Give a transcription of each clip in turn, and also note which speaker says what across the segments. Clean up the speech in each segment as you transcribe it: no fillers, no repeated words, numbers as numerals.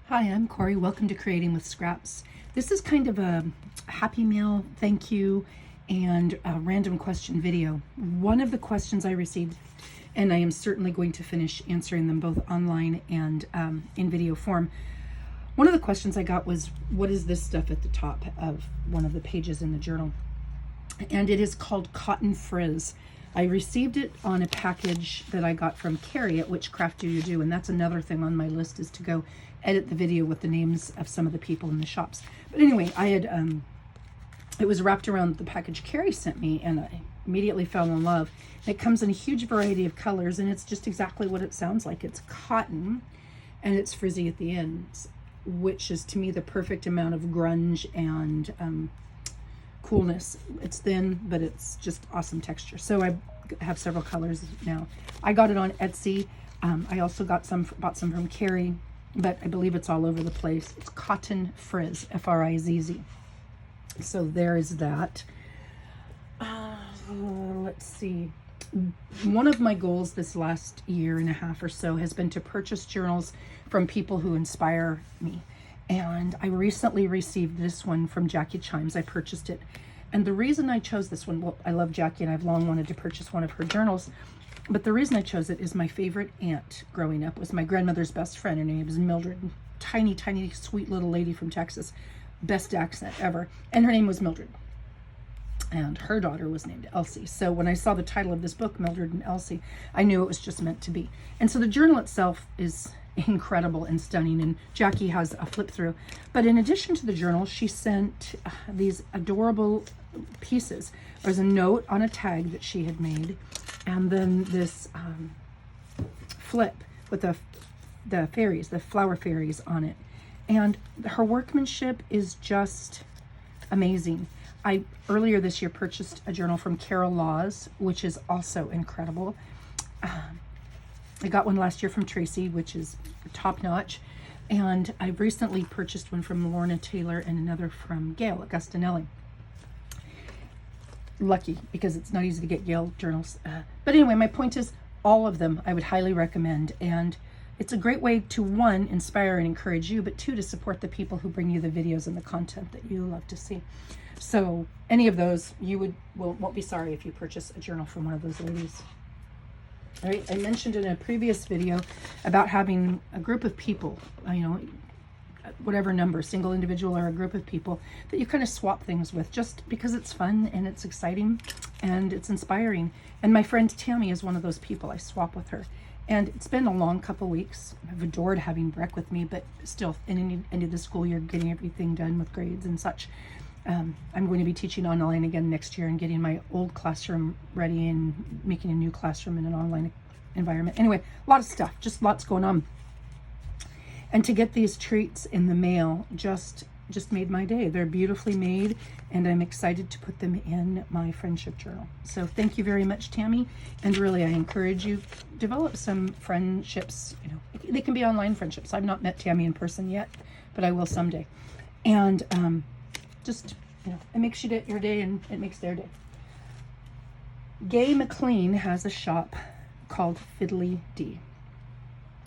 Speaker 1: Hi, I'm Carrie. Welcome to Creating with Scraps. This is kind of a happy meal, thank you, and a random question video. One of the questions I received, and I am certainly going to finish answering them both online and in video form. One of the questions I got was, what is this stuff at the top of one of the pages in the journal? And it is called cotton frizz. I received it on a package that I got from Carrie at Which Craft Do You Do, and that's another thing on my list, is to go edit the video with the names of some of the people in the shops. But anyway, I had it was wrapped around the package Carrie sent me, and I immediately fell in love. It comes in a huge variety of colors, and it's just exactly what it sounds like. It's cotton, and it's frizzy at the ends, which is to me the perfect amount of grunge and coolness. It's thin, but it's just awesome texture. So I have several colors now. I got it on Etsy. I also bought some from Carrie, but I believe it's all over the place. It's cotton frizz, F-R-I-Z-Z. So there is that. Let's see. One of my goals this last year and a half or so has been to purchase journals from people who inspire me. And I recently received this one from Jackie Chimes. I purchased it. And the reason I chose this one, well, I love Jackie and I've long wanted to purchase one of her journals. But the reason I chose it is my favorite aunt growing up was my grandmother's best friend. Her name was Mildred. Tiny, tiny, sweet little lady from Texas. Best accent ever. And her name was Mildred. And her daughter was named Elsie. So when I saw the title of this book, Mildred and Elsie, I knew it was just meant to be. And so the journal itself is incredible and stunning, and Jackie has a flip through. But in addition to the journal, she sent these adorable pieces. There's a note on a tag that she had made, and then this flip with the fairies, the flower fairies on it. And her workmanship is just amazing. I earlier this year purchased a journal from Carol Laws, which is also incredible. I got one last year from Tracy, which is top notch. And I recently purchased one from Lorna Taylor and another from Gail Augustinelli. Lucky, because it's not easy to get Gail journals. But anyway, my point is, all of them I would highly recommend. And it's a great way to, one, inspire and encourage you, but two, to support the people who bring you the videos and the content that you love to see. So any of those, you won't be sorry if you purchase a journal from one of those ladies. All right, I mentioned in a previous video about having a group of people, whatever number, single individual or a group of people, that you kind of swap things with, just because it's fun and it's exciting and it's inspiring. And my friend Tammy is one of those people. I swap with her. And it's been a long couple weeks. I've adored having Breck with me, but still, in the end of the school year, getting everything done with grades and such. I'm going to be teaching online again next year and getting my old classroom ready and making a new classroom in an online environment. Anyway, a lot of stuff, just lots going on. And to get these treats in the mail just made my day. They're beautifully made, and I'm excited to put them in my friendship journal. So thank you very much, Tammy. And really, I encourage you, develop some friendships. They can be online friendships. I've not met Tammy in person yet, but I will someday. And it makes your day, and it makes their day. Gay McLean has a shop called Fiddly D.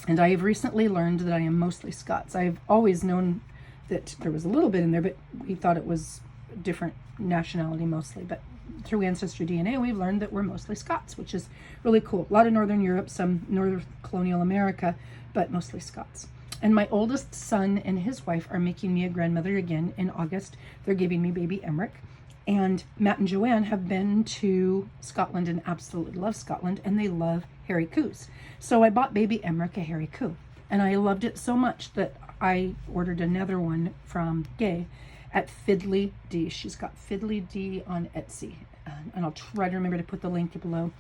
Speaker 1: And I have recently learned that I am mostly Scots. I've always known that there was a little bit in there, but we thought it was a different nationality mostly. But through Ancestry DNA, we've learned that we're mostly Scots, which is really cool. A lot of Northern Europe, some Northern colonial America, but mostly Scots. And my oldest son and his wife are making me a grandmother again in August. They're giving me baby Emmerich. And Matt and Joanne have been to Scotland and absolutely love Scotland, and they love Harry Coos. So I bought baby Emmerich a Harry Coo, and I loved it so much that I ordered another one from Gay at Fiddly D. She's got Fiddly D on Etsy, and I'll try to remember to put the link below.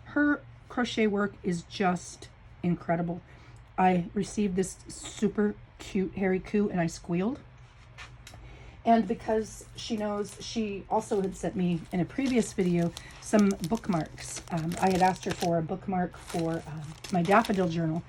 Speaker 1: Her crochet work is just incredible. I received this super cute Harry Coo, and I squealed. And because she knows, she also had sent me in a previous video some bookmarks. I had asked her for a bookmark for my daffodil journal,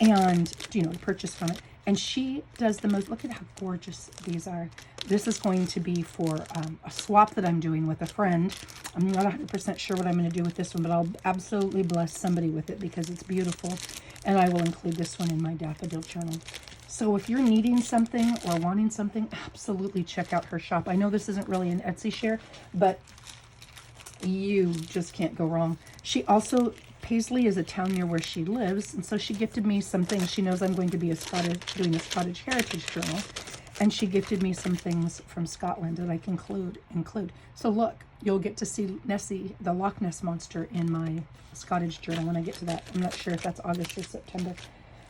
Speaker 1: and to purchase from it. And she does the most, look at how gorgeous these are. This is going to be for a swap that I'm doing with a friend. I'm not 100% sure what I'm going to do with this one, but I'll absolutely bless somebody with it because it's beautiful. And I will include this one in my daffodil journal. So if you're needing something or wanting something, absolutely check out her shop. I know this isn't really an Etsy share, but you just can't go wrong. She also, Paisley is a town near where she lives, and so she gifted me some things. She knows I'm going to be doing a Scottish Heritage Journal, and she gifted me some things from Scotland that I can include. So look, you'll get to see Nessie, the Loch Ness Monster, in my Scottish journal when I get to that. I'm not sure if that's August or September,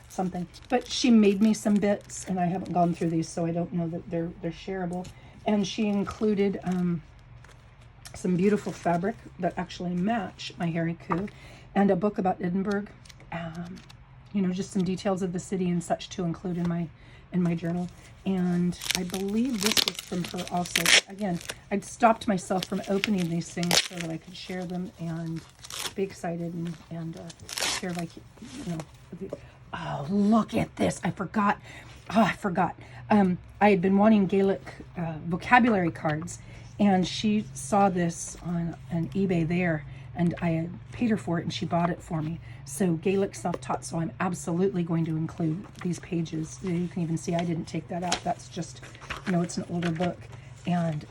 Speaker 1: something. But she made me some bits, and I haven't gone through these, so I don't know that they're shareable. And she included some beautiful fabric that actually match my hariku, and a book about Edinburgh. You know, just some details of the city and such to include in my journal. And I believe this was from her also. Again, I'd stopped myself from opening these things so that I could share them and be excited and share, like, you know. Oh, look at this. I forgot. Oh, I forgot. I had been wanting Gaelic vocabulary cards, and she saw this on eBay there, and I had paid her for it, and she bought it for me. So Gaelic self-taught, so I'm absolutely going to include these pages. You can even see I didn't take that out. That's just, you know, it's an older book. And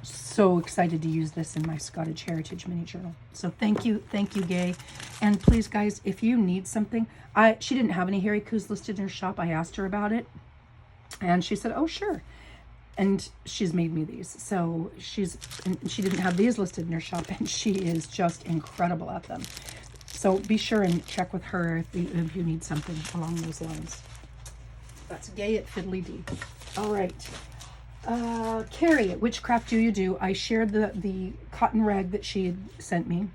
Speaker 1: so excited to use this in my Scottish Heritage mini journal. So thank you, Gay. And please, guys, if you need something, she didn't have any harikus listed in her shop. I asked her about it, and she said, oh, sure. And she's made me these. So she didn't have these listed in her shop, and she is just incredible at them. So be sure and check with her if you need something along those lines. That's Gay at Fiddly D. All right. Carrie at Witchcraft Do You Do. I shared the cotton rag that she had sent me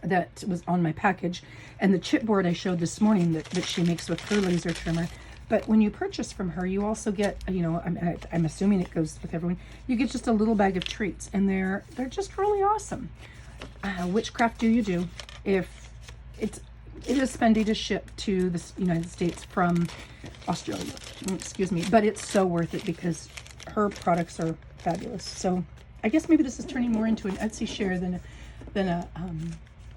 Speaker 1: that was on my package, and the chipboard I showed this morning that she makes with her laser trimmer. But when you purchase from her, you also get, you know, I'm assuming it goes with everyone, you get just a little bag of treats, and they're just really awesome. Witchcraft Do You Do. If it is spendy to ship to the United States from Australia, excuse me, but it's so worth it because her products are fabulous. So I guess maybe this is turning more into an Etsy share than a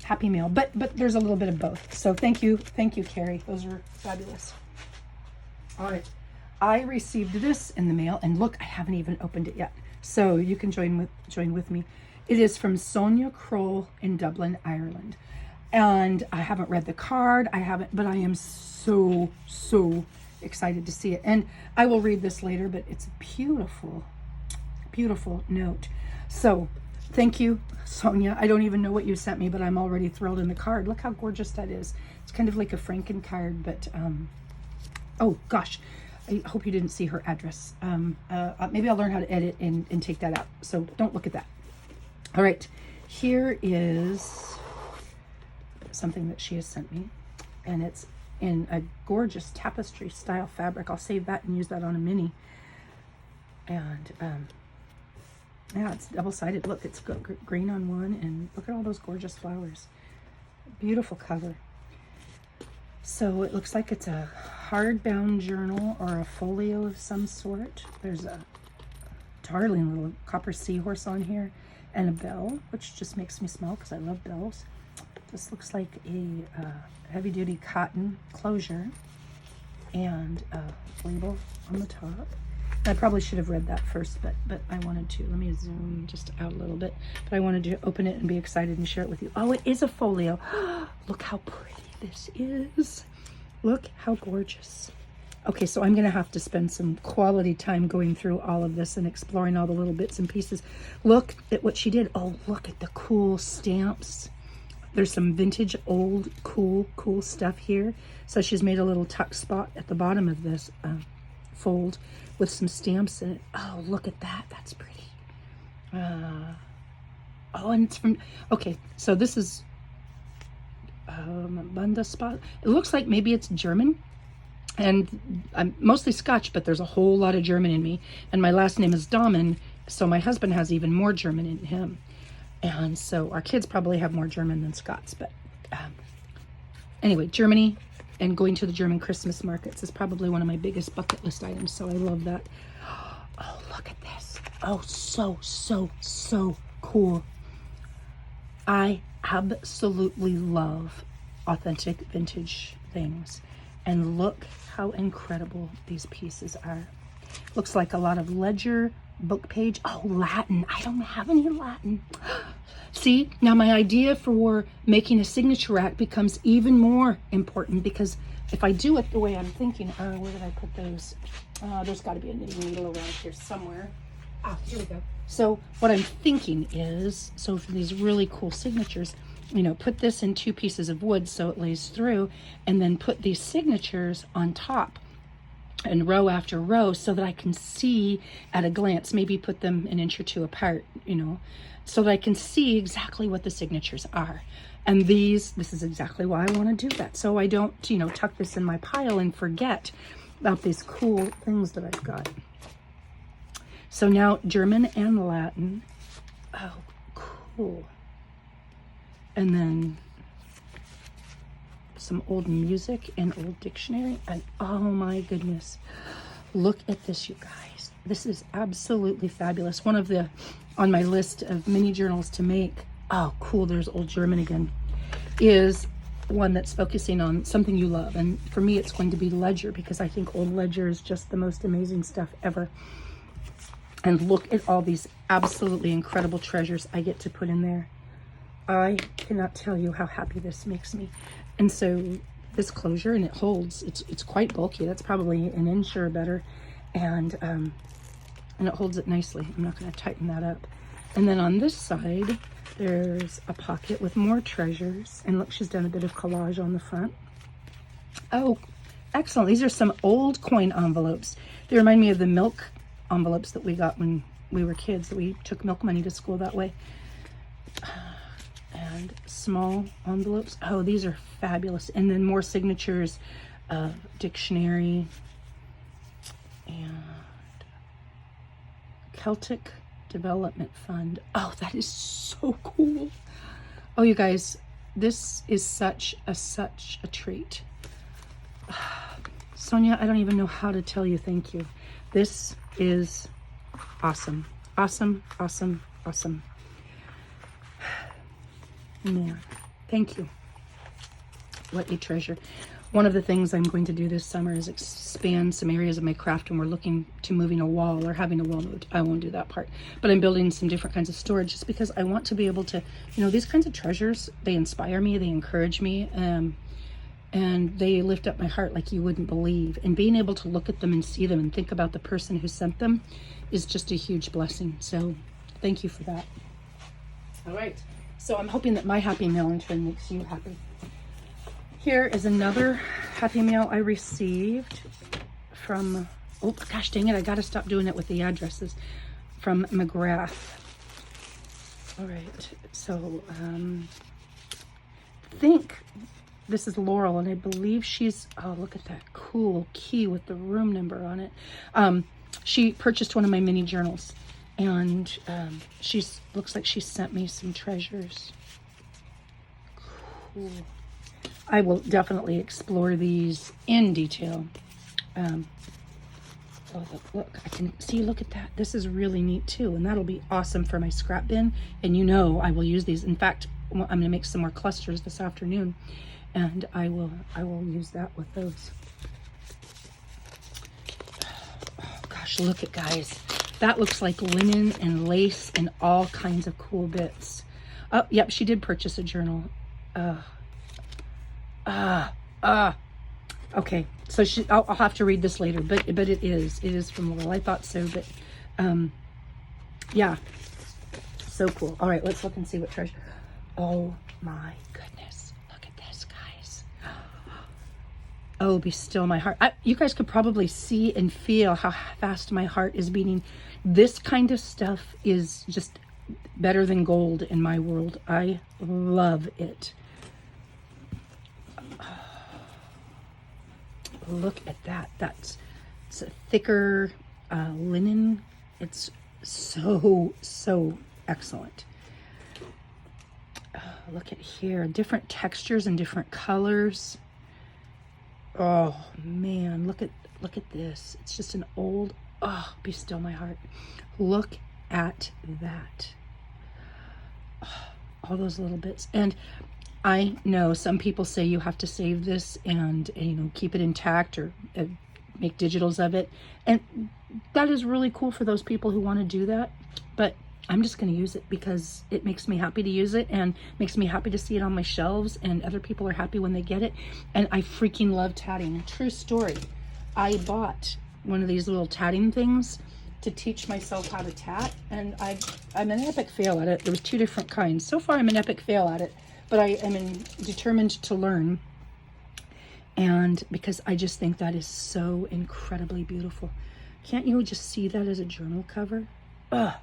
Speaker 1: Happy Mail, but there's a little bit of both. So thank you, Carrie. Those are fabulous. All right, I received this in the mail, and look, I haven't even opened it yet. So you can join with me. It is from Sonia Kroll in Dublin, Ireland. And I haven't read the card. But I am so excited to see it. And I will read this later, but it's a beautiful, beautiful note. So thank you, Sonia. I don't even know what you sent me, but I'm already thrilled in the card. Look how gorgeous that is. It's kind of like a Franken card, but oh gosh, I hope you didn't see her address. Maybe I'll learn how to edit and take that out. So don't look at that. All right, here is something that she has sent me, and it's in a gorgeous tapestry style fabric. I'll save that and use that on a mini. And yeah, it's double-sided. Look, it's got green on one, and look at all those gorgeous flowers. Beautiful cover. So it looks like it's a hardbound journal or a folio of some sort. There's a darling little copper seahorse on here, and a bell, which just makes me smile because I love bells. This looks like a heavy-duty cotton closure and a label on the top. I probably should have read that first, but I wanted to. Let me zoom just out a little bit. But I wanted to open it and be excited and share it with you. Oh, it is a folio. Look how pretty this is. Look how gorgeous. Okay, so I'm going to have to spend some quality time going through all of this and exploring all the little bits and pieces. Look at what she did. Oh, look at the cool stamps. There's some vintage, old, cool stuff here. So she's made a little tuck spot at the bottom of this fold with some stamps in it. Oh, look at that. That's pretty. Oh, and it's from, okay, so this is Banda Spot. It looks like maybe it's German. And I'm mostly Scotch, but there's a whole lot of German in me. And my last name is Dahmen, so my husband has even more German in him. And so our kids probably have more German than Scots. But anyway, Germany and going to the German Christmas markets is probably one of my biggest bucket list items. So I love that. Oh, look at this. Oh, so cool. I absolutely love authentic vintage things. And look how incredible these pieces are. Looks like a lot of ledger, book page. Oh, Latin. I don't have any Latin. See, now my idea for making a signature rack becomes even more important, because if I do it the way I'm thinking, where did I put those? There's got to be a knitting needle around here somewhere. Here we go. So what I'm thinking is, so for these really cool signatures, you know, put this in 2 pieces of wood so it lays through, and then put these signatures on top and row after row so that I can see at a glance, maybe put them an inch or 2 apart, you know, so that I can see exactly what the signatures are. And this is exactly why I want to do that. So I don't, you know, tuck this in my pile and forget about these cool things that I've got. So now German and Latin. Oh, cool. And then some old music and old dictionary. And oh my goodness, look at this, you guys. This is absolutely fabulous. One of the, on my list of mini journals to make, oh cool, there's old German again, is one that's focusing on something you love. And for me, it's going to be ledger, because I think old ledger is just the most amazing stuff ever. And look at all these absolutely incredible treasures I get to put in there. I cannot tell you how happy this makes me. And so this closure, and it holds, it's quite bulky. That's probably an inch or better. And it holds it nicely. I'm not going to tighten that up. And then on this side, there's a pocket with more treasures. And look, she's done a bit of collage on the front. Oh, excellent. These are some old coin envelopes. They remind me of the milk envelopes that we got when we were kids, that we took milk money to school that way. And small envelopes. Oh, these are fabulous. And then more signatures, dictionary, and Celtic Development Fund. Oh, that is so cool. Oh, you guys, this is such a treat. Sonia, I don't even know how to tell you thank you. This is awesome. Awesome, awesome, awesome. Man, thank you. What a treasure. One of the things I'm going to do this summer is expand some areas of my craft, and we're looking to moving a wall or having a wall moved. I won't do that part, but I'm building some different kinds of storage, just because I want to be able to, you know, these kinds of treasures, they inspire me, they encourage me, and they lift up my heart like you wouldn't believe. And being able to look at them and see them and think about the person who sent them is just a huge blessing. So thank you for that. All right. So I'm hoping that my happy mail in turn makes you happy. Here is another happy mail I received from, oh gosh dang it, I gotta stop doing it with the addresses, from McGrath. All right, so I think this is Laurel, and I believe she's, oh look at that cool key with the room number on it. She purchased one of my mini journals, and looks like she sent me some treasures. Cool. I will definitely explore these in detail. Oh, look, I can see, look at that. This is really neat too, and that'll be awesome for my scrap bin. And you know I will use these. In fact, I'm going to make some more clusters this afternoon, and I will use that with those. Oh gosh, look at, guys. That looks like linen and lace and all kinds of cool bits. Oh, yep, she did purchase a journal. Okay, so I'll have to read this later, but it is from Laurel. I thought so, but yeah, so cool. All right, let's look and see what treasure. Oh my goodness, look at this, guys. Oh, be still my heart. You guys could probably see and feel how fast my heart is beating. This kind of stuff is just better than gold in my world. I love it. Look at that. It's a thicker linen. It's so excellent. Look at here, different textures and different colors. Oh man, look at this. It's just an old, oh, be still my heart. Look at that. Oh, all those little bits. And I know some people say you have to save this and you know, keep it intact or make digitals of it. And that is really cool for those people who want to do that. But I'm just going to use it because it makes me happy to use it and makes me happy to see it on my shelves, and other people are happy when they get it. And I freaking love tatting. True story. I bought one of these little tatting things to teach myself how to tat, and I'm an epic fail at it. There was 2 different kinds. So far I'm an epic fail at it, but I am determined to learn. And because I just think that is so incredibly beautiful. Can't you just see that as a journal cover? Ugh.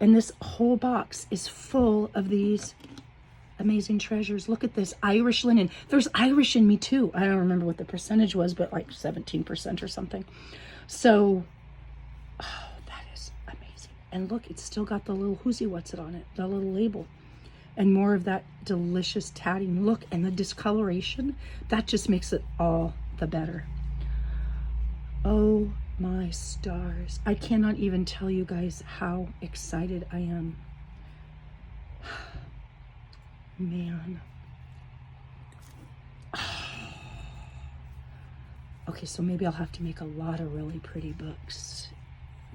Speaker 1: And this whole box is full of these amazing treasures. Look at this Irish linen. There's Irish in me too. I don't remember what the percentage was, but like 17% or something. So, oh, that is amazing. And look, it's still got the little whoosy what's it on it, the little label. And more of that delicious tatting. Look, and the discoloration, that just makes it all the better. Oh my stars. I cannot even tell you guys how excited I am. Man. Okay, so maybe I'll have to make a lot of really pretty books.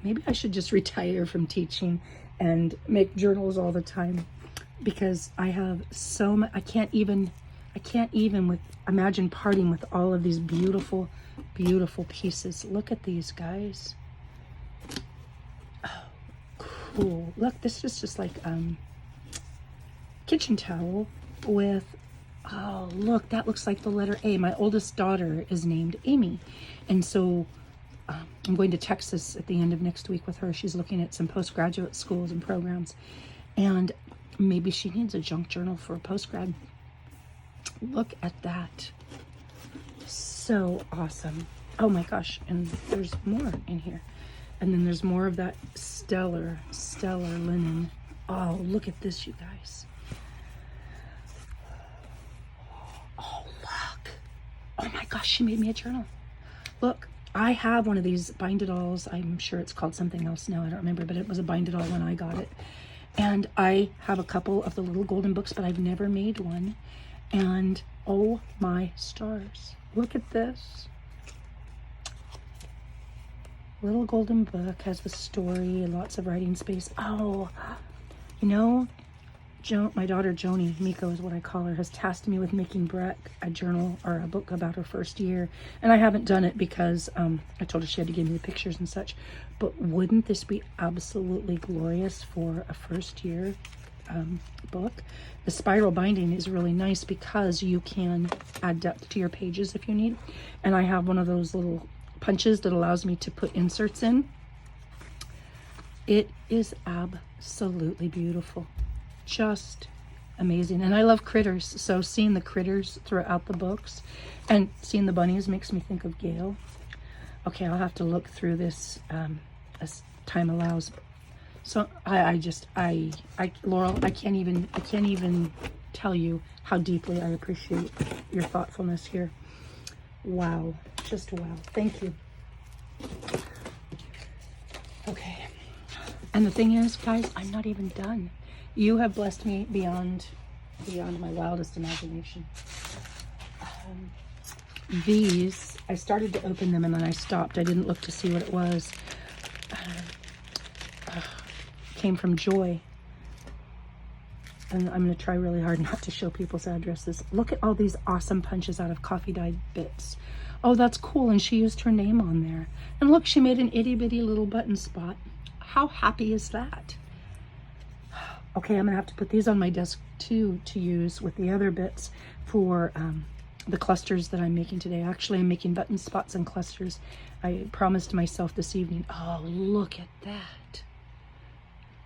Speaker 1: Maybe I should just retire from teaching and make journals all the time, because I have so much. I can't even imagine parting with all of these beautiful, beautiful pieces. Look at these, guys. Oh, cool. Look, this is just like kitchen towel with, oh, look, that looks like the letter A. My oldest daughter is named Amy, and so I'm going to Texas at the end of next week with her. She's looking at some postgraduate schools and programs, and maybe she needs a junk journal for a postgrad. Look at that. So awesome. Oh my gosh. And there's more in here. And then there's more of that stellar linen. Oh, look at this, you guys. Oh, look. Oh my gosh, she made me a journal. Look, I have one of these bind-it-alls. I'm sure it's called something else now. I don't remember, but it was a bind-it-all when I got it. And I have a couple of the little golden books, but I've never made one. And oh my stars, look at this. Little golden book, has the story, lots of writing space. Oh, you know, my daughter Joni, Miko is what I call her, has tasked me with making Breck a journal or a book about her first year. And I haven't done it because I told her she had to give me the pictures and such. But wouldn't this be absolutely glorious for a first year book? The spiral binding is really nice because you can add depth to your pages if you need. And I have one of those little punches that allows me to put inserts in. It is absolutely beautiful. Just amazing. And I love critters, so seeing the critters throughout the books and seeing the bunnies makes me think of Gail. Okay, I'll have to look through this as time allows. So Laurel, I can't even tell you how deeply I appreciate your thoughtfulness here. Wow, just wow. Thank you. Okay. And the thing is, guys, I'm not even done. You have blessed me beyond my wildest imagination. These, I started to open them and then I stopped. I didn't look to see what it was. Came from Joy. And I'm going to try really hard not to show people's addresses. Look at all these awesome punches out of coffee dyed bits. Oh, that's cool. And she used her name on there. And look, she made an itty bitty little button spot. How happy is that? Okay, I'm going to have to put these on my desk too to use with the other bits for the clusters that I'm making today. Actually, I'm making button spots and clusters. I promised myself this evening. Oh, look at that.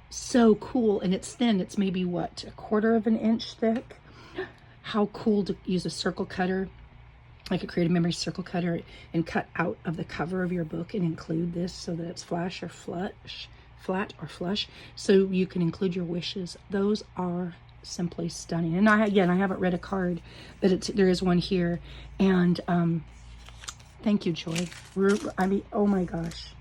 Speaker 1: So cool. And it's thin. It's maybe what, 1/4 of an inch thick. How cool to use a circle cutter. I could create a memory circle cutter and cut out of the cover of your book and include this so that it's flat or flush, so you can include your wishes. Those are simply stunning. And I haven't read a card, but there is one here. And thank you, Joy. I mean, oh my gosh.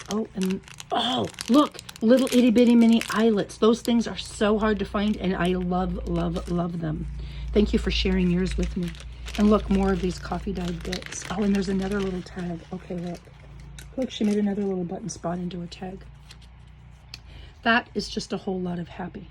Speaker 1: Oh, and Oh, look, little itty bitty mini eyelets. Those things are so hard to find, and I love, love, love them. Thank you for sharing yours with me. And look, more of these coffee dyed bits. Oh, and there's another little tag. Okay, look. Look, she made another little button spot into a tag. That is just a whole lot of happy.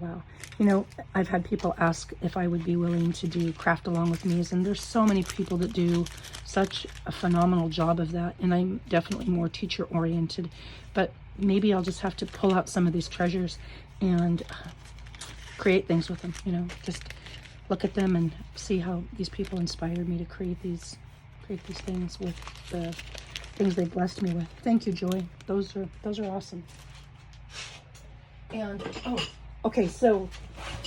Speaker 1: Wow. You know, I've had people ask if I would be willing to do craft along with me, and there's so many people that do such a phenomenal job of that, and I'm definitely more teacher oriented, but maybe I'll just have to pull out some of these treasures and create things with them, you know, just look at them and see how these people inspired me to create these things with the things they blessed me with. Thank you, Joy. Those are awesome. And oh, okay, so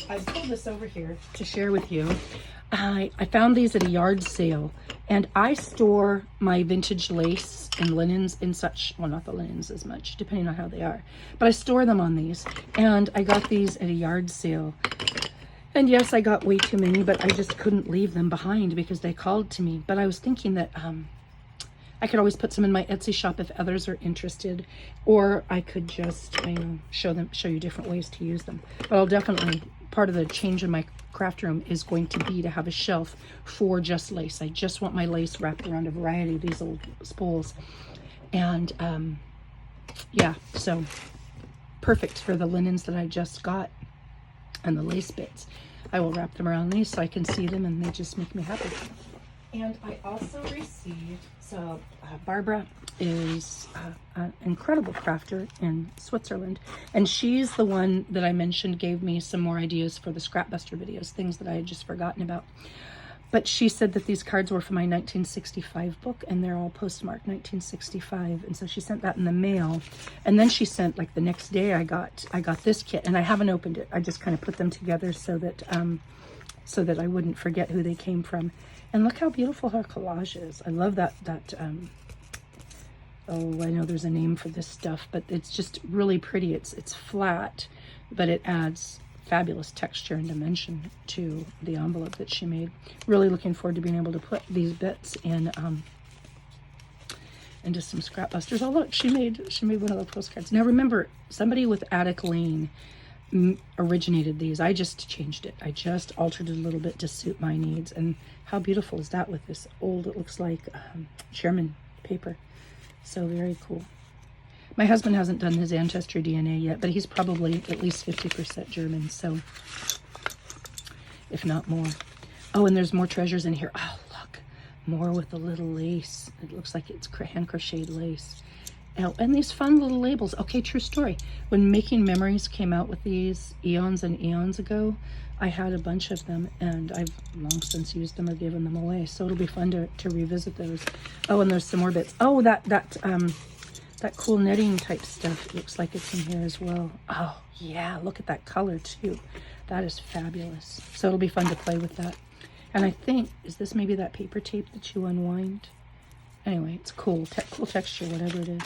Speaker 1: I pulled this over here to share with you. I found these at a yard sale, and I store my vintage lace and linens in such, well, not the linens as much, depending on how they are, but I store them on these, and I got these at a yard sale. And yes, I got way too many, but I just couldn't leave them behind because they called to me. But I was thinking that I could always put some in my Etsy shop if others are interested, or I could just, you know, show you different ways to use them. But I'll definitely, part of the change in my craft room is going to be to have a shelf for just lace. I just want my lace wrapped around a variety of these old spools. And yeah, so perfect for the linens that I just got and the lace bits. I will wrap them around these so I can see them, and they just make me happy. And I also received, so Barbara is an incredible crafter in Switzerland, and she's the one that I mentioned gave me some more ideas for the Scrapbuster videos, things that I had just forgotten about. But she said that these cards were for my 1965 book, and they're all postmarked 1965, and so she sent that in the mail. And then she sent, like the next day, I got this kit, and I haven't opened it. I just kind of put them together so that I wouldn't forget who they came from. And look how beautiful her collage is. I love that oh, I know there's a name for this stuff, but it's just really pretty. It's flat, but it adds fabulous texture and dimension to the envelope that she made. Really looking forward to being able to put these bits in into some Scrapbusters. Oh look, she made one of the postcards. Now remember, somebody with Attic Lane originated these. I just changed it. I just altered it a little bit to suit my needs. And how beautiful is that with this old, it looks like Sherman paper. So very cool. My husband hasn't done his ancestry DNA yet, but he's probably at least 50% German, so if not more. Oh, and there's more treasures in here. Oh, look, more with the little lace. It looks like it's hand crocheted lace. Oh, and these fun little labels. Okay, true story. When Making Memories came out with these eons and eons ago, I had a bunch of them, and I've long since used them or given them away. So it'll be fun to revisit those. Oh, and there's some more bits. Oh, that cool knitting type stuff. It looks like it's in here as well. Oh yeah, look at that color too. That is fabulous. So it'll be fun to play with that. And I think, is this maybe that paper tape that you unwind? Anyway, it's cool, cool texture, whatever it is.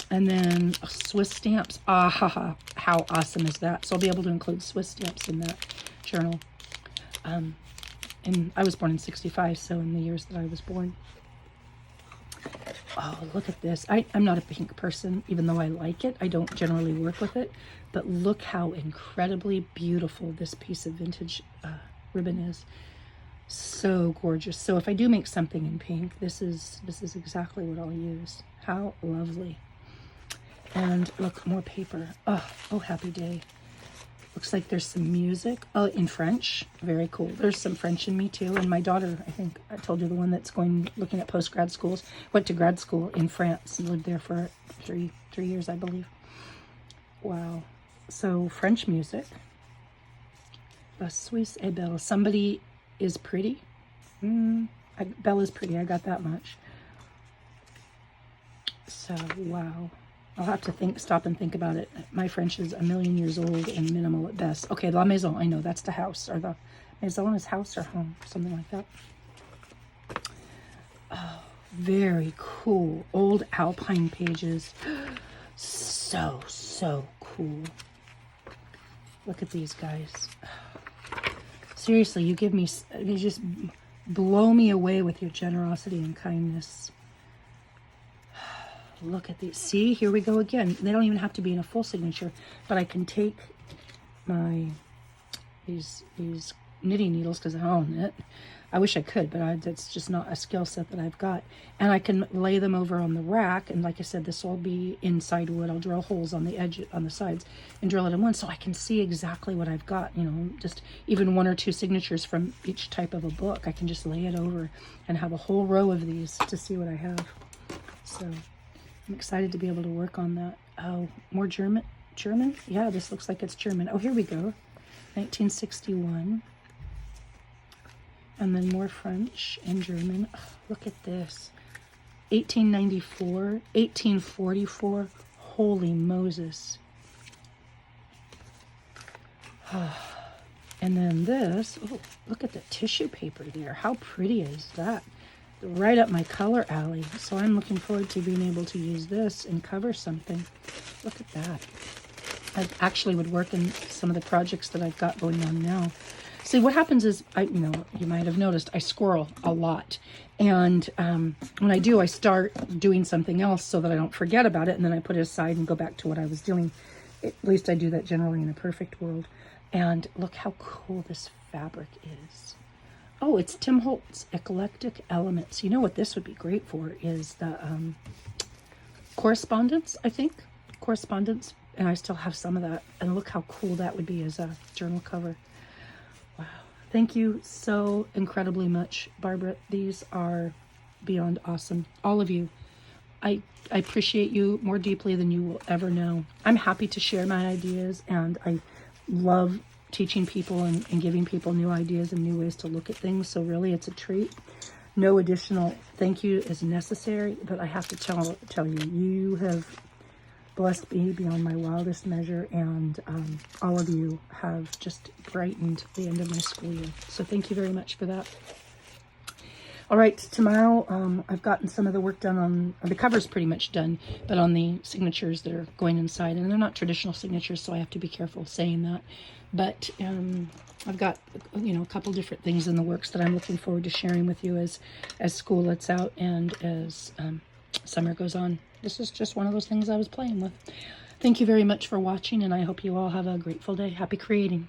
Speaker 1: And then Swiss stamps. Ah, ha, ha. How awesome is that? So I'll be able to include Swiss stamps in that journal. And I was born in 65, so in the years that I was born. Oh, look at this. I'm not a pink person, even though I like it. I don't generally work with it. But look how incredibly beautiful this piece of vintage ribbon is. So gorgeous. So if I do make something in pink, this is exactly what I'll use. How lovely. And look, more paper. Oh, happy day. Looks like there's some music. Oh, in French. Very cool. There's some French in me too. And my daughter, I think I told you, the one that's looking at post-grad schools, went to grad school in France and lived there for three years, I believe. Wow. So French music. La Suisse est belle. Somebody is pretty. Belle is pretty. I got that much. So, wow. I'll have to stop and think about it. My French is a million years old and minimal at best. Okay, la maison, I know, that's the house. Or the maison is house or home, something like that. Oh, very cool. Old Alpine pages. So cool. Look at these guys. Seriously, you just blow me away with your generosity and kindness. look at these. See, here we go again. They don't even have to be in a full signature, but I can take my these knitting needles, because I don't knit. I wish I could, but that's just not a skill set that I've got. And I can lay them over on the rack, and like I said, this will be inside wood. I'll drill holes on the edge, on the sides, and drill it in one, so I can see exactly what I've got. You know, just even 1 or 2 signatures from each type of a book. I can just lay it over and have a whole row of these to see what I have. So I'm excited to be able to work on that. Oh, more German? Yeah, this looks like it's German. Oh, here we go. 1961. And then more French and German. Oh, look at this. 1894, 1844. Holy Moses. And then this. Oh, look at the tissue paper there. How pretty is that? Right up my color alley. So I'm looking forward to being able to use this and cover something. Look at that. I actually would work in some of the projects that I've got going on now. See, what happens is, you might have noticed, I squirrel a lot. And when I do, I start doing something else so that I don't forget about it. And then I put it aside and go back to what I was doing. At least I do that generally in a perfect world. And look how cool this fabric is. Oh, it's Tim Holtz Eclectic Elements. You know what this would be great for is the correspondence, I think. Correspondence. And I still have some of that. And look how cool that would be as a journal cover. Wow. Thank you so incredibly much, Barbara. These are beyond awesome. All of you. I appreciate you more deeply than you will ever know. I'm happy to share my ideas, and I love teaching people and giving people new ideas and new ways to look at things. So really, it's a treat. No additional thank you is necessary, but I have to tell you, you have blessed me beyond my wildest measure, and all of you have just brightened the end of my school year. So thank you very much for that. All right, tomorrow I've gotten some of the work done on, the cover's pretty much done, but on the signatures that are going inside, and they're not traditional signatures, so I have to be careful saying that. But I've got, a couple different things in the works that I'm looking forward to sharing with you as school lets out and as summer goes on. This is just one of those things I was playing with. Thank you very much for watching, and I hope you all have a grateful day. Happy creating.